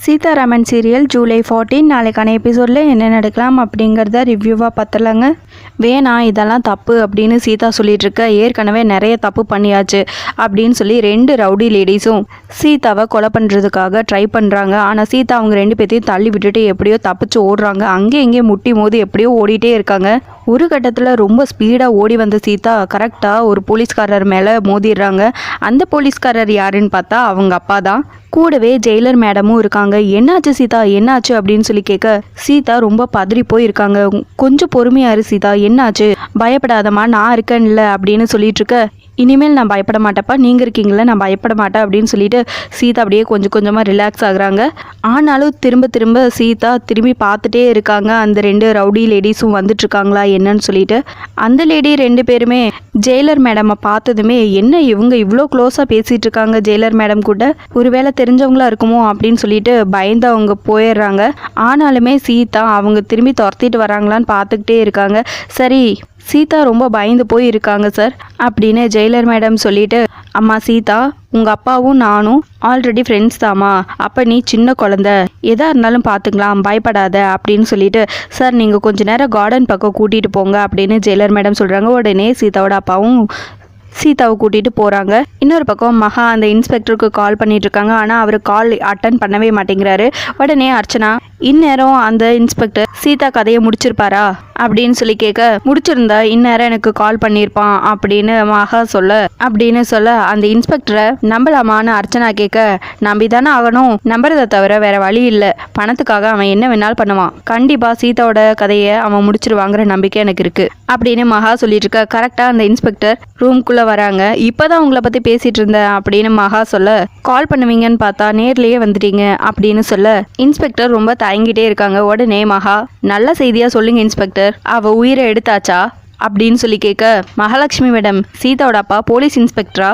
Sitharaman serial July 14 நாளைக்கான எபிசோடில் என்ன நடக்கலாம் அப்படிங்கிறத ரிவ்யூவாக பார்த்துலாங்க. வேணாம் இதெல்லாம் தப்பு அப்படின்னு சீதா சொல்லிட்டு இருக்க, ஏற்கனவே நிறைய தப்பு பண்ணியாச்சு அப்படின்னு சொல்லி 2 ரவுடி லேடிஸும் சீதாவை கொலை பண்ணுறதுக்காக ட்ரை பண்ணுறாங்க. ஆனால் சீதா அவங்க 2 பேர்த்தையும் தள்ளி விட்டுட்டு எப்படியோ தப்பிச்சு ஓடுறாங்க. அங்கே இங்கே முட்டி மோதி எப்படியோ ஓடிட்டே இருக்காங்க. ஒரு கட்டத்தில் ரொம்ப ஸ்பீடாக ஓடி வந்த சீதா கரெக்டாக ஒரு போலீஸ்காரர் மேலே மோதிடுறாங்க. அந்த போலீஸ்காரர் யாருன்னு பார்த்தா அவங்க அப்பா தான். கூடவே ஜெயிலர் மேடமும் இருக்காங்க. என்னாச்சு சீதா என்னாச்சு அப்படின்னு சொல்லி கேட்க, சீதா ரொம்ப பதறி போயிருக்காங்க. கொஞ்சம் பொறுமையா இரு சீதா, என்னாச்சு, பயப்படாதம்மா நான் இருக்கேன்ல அப்படின்னு சொல்லிட்டு இருக்க, இனிமேல் நான் பயப்பட மாட்டேப்பா, நீங்கள் இருக்கீங்களா, நான் பயப்பட மாட்டேன் அப்படின்னு சொல்லிட்டு சீதா அப்படியே கொஞ்சம் கொஞ்சமாக ரிலாக்ஸ் ஆகுறாங்க. ஆனாலும் திரும்ப திரும்ப சீதா திரும்பி பார்த்துட்டே இருக்காங்க. அந்த 2 ரவுடி லேடிஸும் வந்துட்டு இருக்காங்களா என்னன்னு சொல்லிட்டு. அந்த லேடி 2 பேருமே ஜெயிலர் மேடமை பார்த்ததுமே, என்ன இவங்க இவ்வளோ க்ளோஸாக பேசிகிட்டு இருக்காங்க ஜெயிலர் மேடம் கூட, ஒருவேளை தெரிஞ்சவங்களா இருக்குமோ அப்படின்னு சொல்லிட்டு பயந்து அவங்க போயிடுறாங்க. ஆனாலுமே சீதா அவங்க திரும்பி துரத்திட்டு வராங்களான்னு பார்த்துக்கிட்டே இருக்காங்க. சரி சீதா ரொம்ப பயந்து போய் இருக்காங்க சார் அப்படின்னு ஜெயிலர் மேடம் சொல்லிட்டு, அம்மா சீதா உங்கள் அப்பாவும் நானும் ஆல்ரெடி ஃப்ரெண்ட்ஸ் தாம்மா, அப்போ நீ சின்ன குழந்தை, எதாக இருந்தாலும் பார்த்துக்கலாம், பயப்படாத அப்படின்னு சொல்லிட்டு, சார் நீங்கள் கொஞ்ச நேரம் கார்டன் பக்கம் கூட்டிகிட்டு போங்க அப்படின்னு ஜெயிலர் மேடம் சொல்கிறாங்க. உடனே சீதாவோட அப்பாவும் சீதாவை கூட்டிகிட்டு போகிறாங்க. இன்னொரு பக்கம் மகா அந்த இன்ஸ்பெக்டருக்கு கால் பண்ணிட்டு இருக்காங்க. ஆனால் அவர் கால் அட்டன் பண்ணவே மாட்டேங்கிறாரு. உடனே அர்ச்சனா, இந்நேரம் அந்த இன்ஸ்பெக்டர் சீதா கதையை முடிச்சிருப்பாரா அப்படின்னு சொல்லி கேட்க, முடிச்சிருந்தா இந்நேரம் எனக்கு கால் பண்ணியிருப்பான் அப்படின்னு மகா சொல்ல அந்த இன்ஸ்பெக்டரை நம்பலாமான்னு அர்ச்சனா கேட்க, நம்பி தானே ஆகணும், நம்புறதை தவிர வேற வழி இல்லை, பணத்துக்காக அவன் என்ன வேணாலும் பண்ணுவான், கண்டிப்பாக சீதாவோட கதையை அவன் முடிச்சிருவாங்கிற நம்பிக்கை எனக்கு இருக்கு அப்படின்னு மகா சொல்லிட்டு இருக்க. கரெக்டாக அந்த இன்ஸ்பெக்டர் ரூம்குள்ளே வராங்க. இப்போதான் உங்களை பற்றி பேசிட்டு இருந்தேன் அப்படின்னு மகா சொல்ல, கால் பண்ணுவீங்கன்னு பார்த்தா நேர்லேயே வந்துட்டீங்க அப்படின்னு சொல்ல, இன்ஸ்பெக்டர் ரொம்ப தயங்கிட்டே இருக்காங்க. உடனே மகா, நல்ல செய்தியா சொல்லுங்க இன்ஸ்பெக்டர், அவ உயிரை எடுத்தாச்சா அப்படின்னு சொல்லி கேட்க, மகாலட்சுமி மேடம் சீதாவோட அப்பா போலீஸ் இன்ஸ்பெக்டரா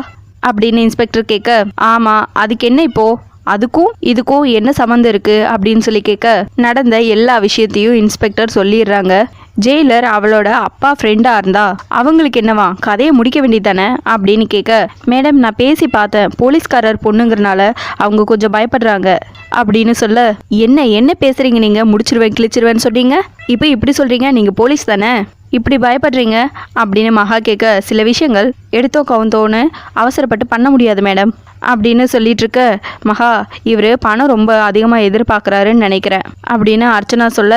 அப்படின்னு இன்ஸ்பெக்டர் கேட்க, ஆமா அதுக்கு என்ன இப்போ, அதுக்கும் இதுக்கும் என்ன சம்மந்தம் இருக்கு அப்படின்னு சொல்லி கேட்க, நடந்த எல்லா விஷயத்தையும் இன்ஸ்பெக்டர் சொல்லிடுறாங்க. ஜெயிலர் அவளோட அப்பா ஃப்ரெண்டா இருந்தா அவங்களுக்கு என்னவா, கதையை முடிக்க வேண்டியதானே அப்படின்னு கேட்க, மேடம் நான் பேசி பார்த்தேன், போலீஸ்காரர் பொண்ணுங்கிறனால அவங்க கொஞ்சம் பயப்படுறாங்க அப்படின்னு சொல்ல, என்ன பேசுறீங்க நீங்க, முடிச்சிருவேன் கிழிச்சிருவேன்னு சொன்னீங்க, இப்போ இப்படி சொல்றீங்க, நீங்க போலீஸ் தானே இப்படி பயப்படுறீங்க அப்படின்னு மகா கேட்க, சில விஷயங்கள் எடுத்தோ கவுந்தோன்னு அவசரப்பட்டு பண்ண முடியாது மேடம் அப்படின்னு சொல்லிட்டு இருக்க, மகா இவர் பணம் ரொம்ப அதிகமாக எதிர்பார்க்குறாருன்னு நினைக்கிறேன் அப்படின்னு அர்ச்சனா சொல்ல,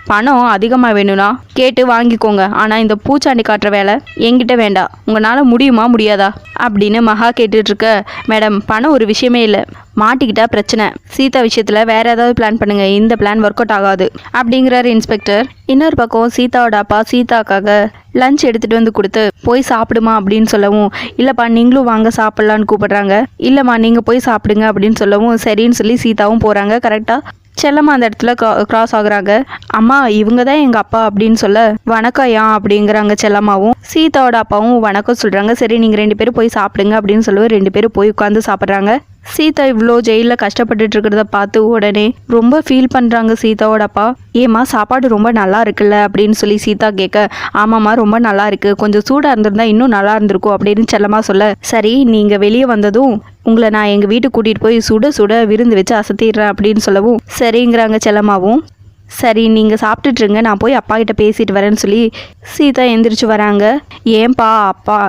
பணம் அதிகமாக வேணும்னா கேட்டு வாங்கிக்கோங்க, ஆனால் இந்த பூச்சாண்டி காட்டுற வேலை என்கிட்ட வேண்டாம், உங்களால் முடியுமா முடியாதா அப்படின்னு மகா கேட்டுட்ருக்க, மேடம் பணம் ஒரு விஷயமே இல்லை, மாட்டிக்கிட்டா பிரச்சனை, சீதா விஷயத்தில் வேற ஏதாவது பிளான் பண்ணுங்க, இந்த பிளான் ஒர்க் அவுட் ஆகாது அப்படிங்கிறாரு இன்ஸ்பெக்டர். இன்னொரு பக்கம் சீதாவோட அப்பா சீதாக்காக லஞ்ச் எடுத்துகிட்டு வந்து கொடுத்து போய் சாப்பிடுமா அப்படின்னு சொல்லவும், இல்லைப்பா நீங்களும் வாங்க சாப்பிட்லான்னு கூப்பிடுறாங்க. இல்லைம்மா நீங்கள் போய் சாப்பிடுங்க அப்படின்னு சொல்லவும் சரின்னு சொல்லி சீதாவும் போகிறாங்க. கரெக்டாக செல்லம்மா அந்த இடத்துல கிராஸ் ஆகுறாங்க. அம்மா இவங்க தான் எங்கள் அப்பா அப்படின்னு சொல்ல, வணக்கம் யா அப்படிங்கிறாங்க செல்லம்மாவும். சீதாவோட அப்பாவும் வணக்கம் சொல்கிறாங்க. சரி நீங்கள் 2 பேரும் போய் சாப்பிடுங்க அப்படின்னு சொல்லுவோம். 2 பேரும் போய் உட்காந்து சாப்பிட்றாங்க. சீதா இவ்வளோ ஜெயிலில் கஷ்டப்பட்டுட்டு இருக்கிறத பார்த்து உடனே ரொம்ப ஃபீல் பண்ணுறாங்க சீதாவோட அப்பா. ஏம்மா சாப்பாடு ரொம்ப நல்லா இருக்குல்ல அப்படின்னு சொல்லி சீதா கேட்க, ஆமாம்மா ரொம்ப நல்லா இருக்கு, கொஞ்சம் சூடாக இருந்திருந்தா இன்னும் நல்லா இருந்திருக்கும் அப்படின்னு செல்லம்மா சொல்ல, சரி நீங்கள் வெளியே வந்ததும் உங்களை நான் எங்கள் வீட்டுக்கு கூட்டிகிட்டு போய் சுட சுட விருந்து வச்சு அசத்திடுறேன் அப்படின்னு சொல்லவும் சரிங்கிறாங்க செல்லம்மாவும். சரி நீங்கள் சாப்பிட்டுட்ருங்க, நான் போய் அப்பா கிட்ட பேசிட்டு வரேன்னு சொல்லி சீதா எந்திரிச்சு வராங்க. ஏன்பா அப்பா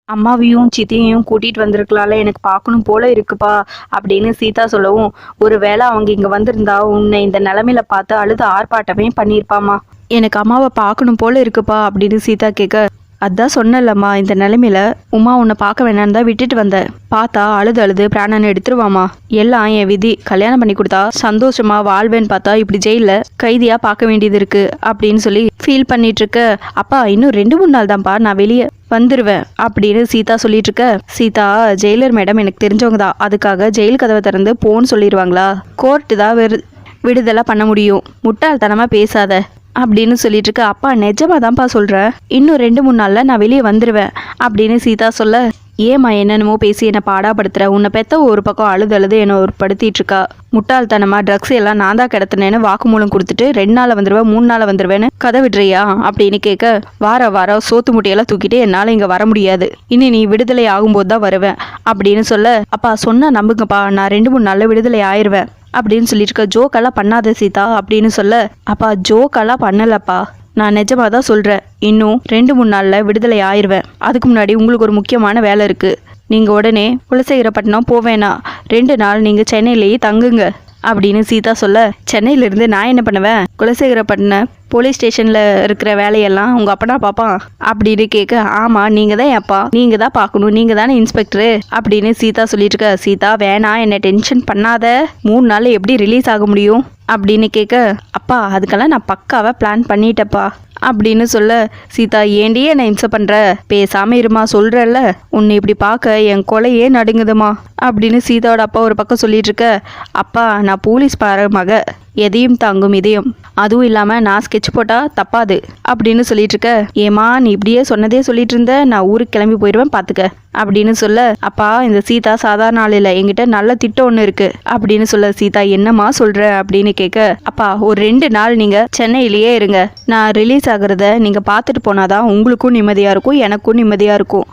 அம்மாவையும் சித்தியையும் கூட்டிகிட்டு வந்திருக்கலாம்ல, எனக்கு பார்க்கணும் போல இருக்குப்பா அப்படின்னு சீதா சொல்லவும், ஒரு வேளை அவங்க இங்கே வந்திருந்தா உன்னை இந்த நிலமையில பார்த்து அழுது ஆர்ப்பாட்டமே பண்ணியிருப்பாமா, எனக்கு அம்மாவை பார்க்கணும் போல இருக்குப்பா அப்படின்னு சீதா கேட்க, அதான் சொன்னலம்மா இந்த நிலைமையில உமா உன்னை பார்க்க வேணான்னு தான் விட்டுட்டு வந்தேன், பார்த்தா அழுது பிராணனை எடுத்துருவாமா, எல்லாம் என் விதி, கல்யாணம் பண்ணி கொடுத்தா சந்தோஷமா வாழ்வேன்னு பார்த்தா இப்படி ஜெயிலில் கைதியாக பார்க்க வேண்டியது இருக்கு அப்படின்னு சொல்லி ஃபீல் பண்ணிட்டு இருக்க, அப்பா இன்னும் 2-3 நாள் தான்ப்பா நான் வெளியே வந்துடுவேன் அப்படின்னு சீதா சொல்லிட்டு இருக்க, சீதா ஜெயிலர் மேடம் எனக்கு தெரிஞ்சவங்க தான், அதுக்காக ஜெயில் கதவை திறந்து போன்னு சொல்லிடுவாங்களா, கோர்ட்டு தான் விடுதலை பண்ண முடியும், முட்டாள்தனமாக பேசாத அப்படின்னு சொல்லிட்டு இருக்க, அப்பா நிஜமாக தான்ப்பா சொல்கிறேன், இன்னும் 2-3 நாளில் நான் வெளியே வந்துடுவேன் அப்படின்னு சீதா சொல்ல, ஏம்மா என்னென்னமோ பேசி என்னை பாடாப்படுத்துற, உன்னை பெத்த ஒரு பக்கம் அழுது என்னை ஒரு படுத்திட்டு இருக்கா. முட்டாள்தனமா ட்ரக்ஸ் எல்லாம் நான் தான் கிடத்தினேன்னு வாக்குமூலம் கொடுத்துட்டு 2 நாள் வந்துடுவேன் 3 நாள் வந்துடுவேன்னு கதை விடுறியா அப்படின்னு கேட்க, வார சோத்து முட்டையெல்லாம் தூக்கிட்டு என்னால் இங்கே வர முடியாது, இனி நீ விடுதலை ஆகும்போது தான் வருவேன் அப்படின்னு சொல்ல, அப்பா சொன்னா நம்புங்கப்பா, நான் 2-3 நாளில் விடுதலை ஆயிடுவேன் அப்படின்னு சொல்லியிருக்க. ஜோக்கெல்லாம் பண்ணாத சீதா அப்படின்னு சொல்ல, அப்பா ஜோக்கெல்லாம் பண்ணலப்பா, நான் நிஜமாக தான் சொல்கிறேன், இன்னும் 2-3 நாளில் விடுதலை ஆயிடுவேன். அதுக்கு முன்னாடி உங்களுக்கு ஒரு முக்கியமான வேலை இருக்குது. நீங்கள் உடனே குலசேகரப்பட்டினம் போவேனா, 2 நாள் நீங்கள் சென்னையிலேயே தங்குங்க அப்படின்னு சீதா சொல்ல, சென்னையிலேருந்து நான் என்ன பண்ணுவேன், குலசேகரப்பட்டினம் போலீஸ் ஸ்டேஷனில் இருக்கிற வேலையெல்லாம் உங்கள் அப்பனா பார்ப்பான் அப்படின்னு கேட்க, ஆமாம் நீங்கள் தான் அப்பா, நீங்கள் தான் பார்க்கணும், நீங்கள் தானே இன்ஸ்பெக்டரு அப்படின்னு சீதா சொல்லிட்டு இருக்க. சீதா வேணாம், என்னை டென்ஷன் பண்ணாத, 3 நாள் எப்படி ரிலீஸ் ஆக முடியும் அப்படின்னு கேட்க, அப்பா அதுக்கெல்லாம் நான் பக்காவாக பிளான் பண்ணிட்டேப்பா அப்படின்னு சொல்ல, சீதா ஏண்டி என்னை இம்சை பண்ணுற, பேசாமல் இருமா, சொல்கிறல்ல, உன்னை இப்படி பார்க்க என் கொலையே நடுங்குதுமா அப்படின்னு சீதாவோட அப்பா ஒரு பக்கம் சொல்லிட்டு இருக்க. அப்பா நான் போலீஸ் மக, எதையும் தாங்கும் இதயம், அதுவும் இல்லாமல் நான் ஸ்கெட்ச் போட்டால் தப்பாது அப்படின்னு சொல்லிட்டு இருக்க. ஏமா நீ இப்படியே சொன்னதே சொல்லிட்டு இருந்த, நான் ஊருக்கு கிளம்பி போயிடுவேன் பார்த்துக்க அப்படின்னு சொல்ல, அப்பா இந்த சீதா சாதாரண ஆள் இல்லை, என்கிட்ட நல்ல திட்டம் ஒன்று இருக்கு அப்படின்னு சொல்ல. சீதா என்னம்மா சொல்ற அப்படின்னு கேட்க, அப்பா ஒரு 2 நாள் நீங்கள் சென்னையிலேயே இருங்க, நான் ரிலீஸ் ஆகுறத நீங்கள் பார்த்துட்டு போனாதான் உங்களுக்கும் நிம்மதியாக இருக்கும், எனக்கும் நிம்மதியாக இருக்கும்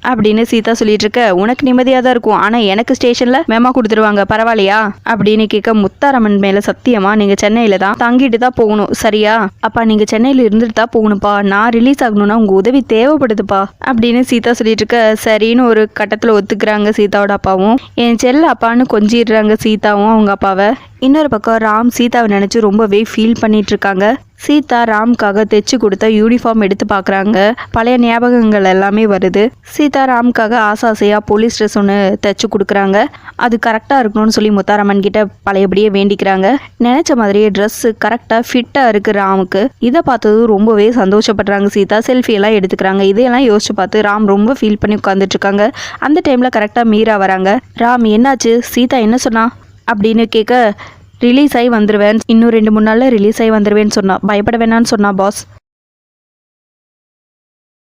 அப்படின்னு சீதா சொல்லிட்டு இருக்க. உனக்கு நிம்மதியாக தான் இருக்கும், ஆனால் எனக்கு ஸ்டேஷனில் மெமா கொடுத்துருவாங்க, பரவாயில்லையா அப்படின்னு கேட்க, முத்தாரம்மன் மேலே சத்தியமா நீங்கள் சென்னையில் தான் தங்கிட்டு தான் போகணும் சரியா, அப்பா நீங்கள் சென்னையில் இருந்துட்டு தான் போகணும்ப்பா, நான் ரிலீஸ் ஆகணும்னா உங்கள் உதவி தேவைப்படுதுப்பா அப்படின்னு சீதா சொல்லிட்டு இருக்க. சரின்னு ஒரு கட்டத்தில் ஒத்துக்கிறாங்க சீதாவோட அப்பாவும். என் செல்ல அப்பான்னு கொஞ்சிடுறாங்க சீதாவும் அவங்க அப்பாவை. இன்னொரு பக்கம் ராம் சீதாவை நினச்சி ரொம்பவே ஃபீல் பண்ணிட்டு இருக்காங்க. சீதா ராம்காக தைச்சு கொடுத்த யூனிஃபார்ம் எடுத்து பார்க்குறாங்க. பழைய ஞாபகங்கள் எல்லாமே வருது. சீதா ராம்காக ஆசையாக போலீஸ் ட்ரெஸ் ஒன்று தைச்சு கொடுக்குறாங்க. அது கரெக்டாக இருக்கணும்னு சொல்லி முத்தாரம்மன் கிட்ட பழையபடியே வேண்டிக்கிறாங்க. நினச்ச மாதிரியே ட்ரெஸ்ஸு கரெக்டாக ஃபிட்டாக இருக்குது ராமுக்கு. இதை பார்த்தது ரொம்பவே சந்தோஷப்படுறாங்க சீதா. செல்ஃபியெல்லாம் எடுத்துக்கிறாங்க. இதையெல்லாம் யோசிச்சு பார்த்து ராம் ரொம்ப ஃபீல் பண்ணி உட்காந்துட்டு இருக்காங்க. அந்த டைமில் கரெக்டாக மீரா வராங்க. ராம் என்னாச்சு, சீதா என்ன சொன்னா அப்படின்னு கேட்க, ரிலீஸ் ஆகி வந்துடுவேன், இன்னும் 2-3 நாளில் ரிலீஸ் ஆகி வந்துடுவேன்னு சொன்னா, பயப்பட வேணான்னு சொன்னா பாஸ்,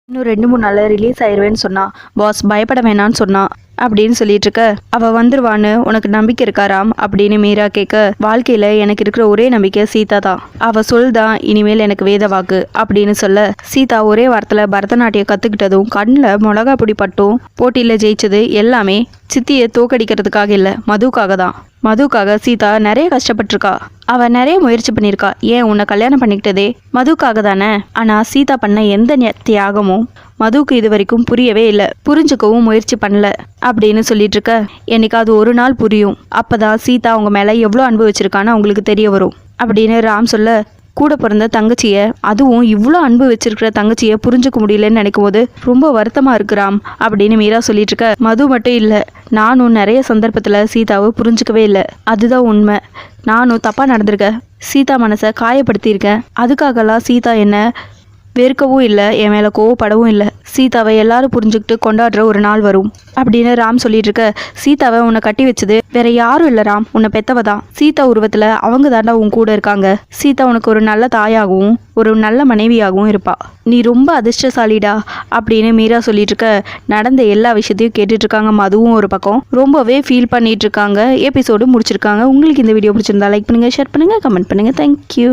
இன்னும் 2-3 நாளில் ரிலீஸ் ஆயிடுவேன்னு சொன்னா பாஸ், பயப்பட வேணான்னு சொன்னா அப்படின்னு சொல்லிட்டு இருக்க. அவ வந்துருவான்னு உனக்கு நம்பிக்கை இருக்கா ராம் அப்படின்னு மீரா கேட்க, வாழ்க்கையில எனக்கு இருக்கிற ஒரே நம்பிக்கை சீதா தான், அவ சொல்தான் இனிமேல் எனக்கு வேத வாக்கு அப்படின்னு சொல்ல. சீதா ஒரே வாரத்தில் பரதநாட்டியம் கற்றுக்கிட்டதும் கண்ணில் மிளகா பொடி பட்டும் போட்டியில் ஜெயிச்சது எல்லாமே சித்தியை தோக்கடிக்கிறதுக்காக இல்லை, மதுக்காக தான். மதுக்காக சீதா நிறைய கஷ்டப்பட்டிருக்கா, அவ நிறைய முயற்சி பண்ணியிருக்கா. ஏன் உன்னை கல்யாணம் பண்ணிக்கிட்டதே மதுக்காக தானே. ஆனால் சீதா பண்ண எந்த தியாகமும் மதுவுக்கு இது வரைக்கும் புரியவே இல்லை, புரிஞ்சுக்கவும் முயற்சி பண்ணல அப்படின்னு சொல்லிட்டு இருக்க. என்னைக்காவது ஒரு நாள் புரியும், அப்பதான் சீதா அவங்க மேலே எவ்வளோ அன்பு வச்சிருக்கான்னு அவங்களுக்கு தெரிய வரும் அப்படின்னு ராம் சொல்ல. கூட பிறந்த தங்கச்சியை, அதுவும் இவ்வளோ அன்பு வச்சிருக்கிற தங்கச்சியை புரிஞ்சுக்க முடியலன்னு நினைக்கும் போது ரொம்ப வருத்தமாக இருக்கிறாம் அப்படின்னு மீரா சொல்லிட்டு இருக்க. மது மட்டும் இல்லை, நானும் நிறைய சந்தர்ப்பத்தில் சீதாவை புரிஞ்சுக்கவே இல்லை, அதுதான் உண்மை. நானும் தப்பாக நடந்திருக்கேன், சீதா மனசை காயப்படுத்தியிருக்கேன். அதுக்காகலாம் சீதா என்ன வெறுக்கவும் இல்லை, என் மேலே கோவப்படவும் இல்லை. சீதாவை எல்லாரும் புரிஞ்சுக்கிட்டு கொண்டாடுற ஒரு நாள் வரும் அப்படின்னு ராம் சொல்லிட்டு இருக்க. சீதாவை உன்னை கட்டி வச்சது வேற யாரும் இல்லை ராம், உன்னை பெத்தவ தான். சீதா உருவத்தில் அவங்க தாண்டா உன் கூட இருக்காங்க. சீதா உனக்கு ஒரு நல்ல தாயாகவும் ஒரு நல்ல மனைவியாகவும் இருப்பா. நீ ரொம்ப அதிர்ஷ்டசாலிடா அப்படின்னு மீரா சொல்லிட்டு இருக்க. நடந்த எல்லா விஷயத்தையும் கேட்டுட்டு இருக்காங்க. மதுவும் ஒரு பக்கம் ரொம்பவே ஃபீல் பண்ணிட்டு இருக்காங்க. எபிசோடு முடிச்சிருக்காங்க. உங்களுக்கு இந்த வீடியோ பிடிச்சிருந்தா லைக் பண்ணுங்க, ஷேர் பண்ணுங்க, கமெண்ட் பண்ணுங்க. தேங்க்யூ.